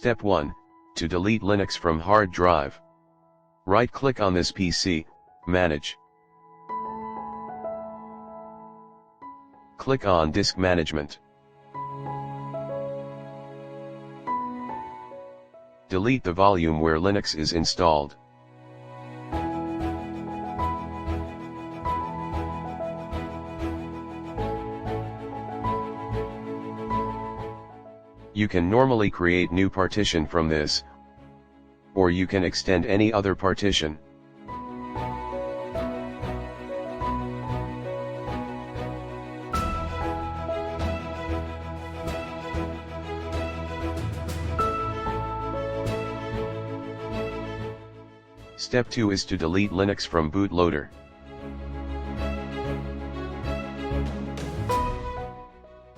Step 1, to delete Linux from hard drive. Right-click on this PC, Manage. Click on Disk Management. Delete the volume where Linux is installed. You can normally create new partition from this, or you can extend any other partition. Step 2 is to delete Linux from Bootloader.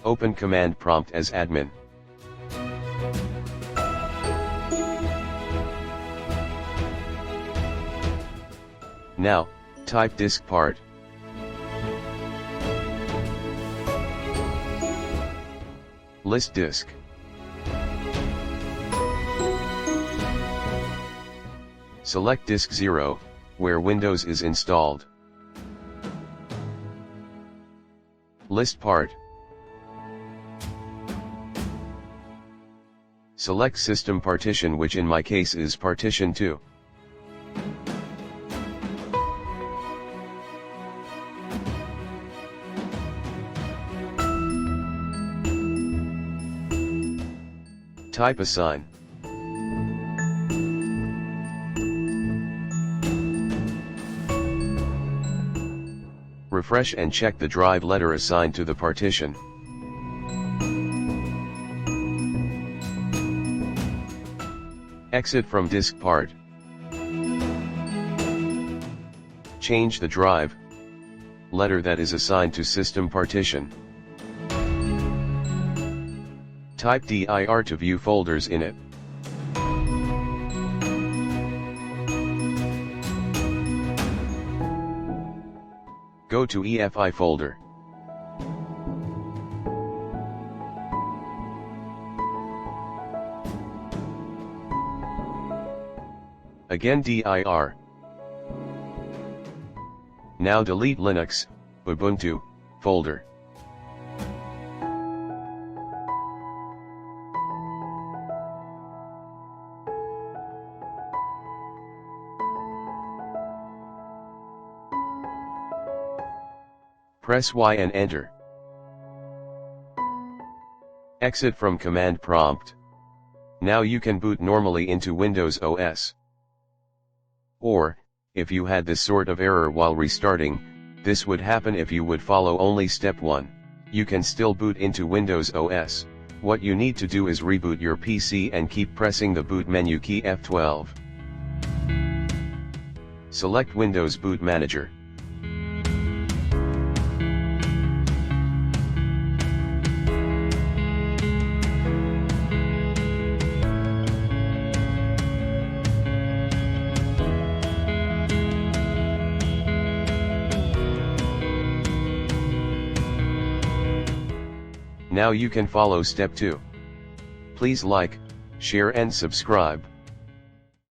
Open command prompt as admin. Now, type disk part. List disk. Select disk 0, where Windows is installed. List part. Select system partition, which in my case is partition 2. Type assign. Refresh and check the drive letter assigned to the partition. Exit from disk part. Change the drive letter that is assigned to system partition. Type dir to view folders in it. Go to EFI folder. Again dir. Now delete Linux, Ubuntu, folder. Press Y and enter. Exit from command prompt. Now you can boot normally into Windows OS. Or, if you had this sort of error while restarting, this would happen if you would follow only step 1. You can still boot into Windows OS. What you need to do is reboot your PC and keep pressing the boot menu key F12. Select Windows Boot Manager. Now you can follow step 2. Please like, share and subscribe.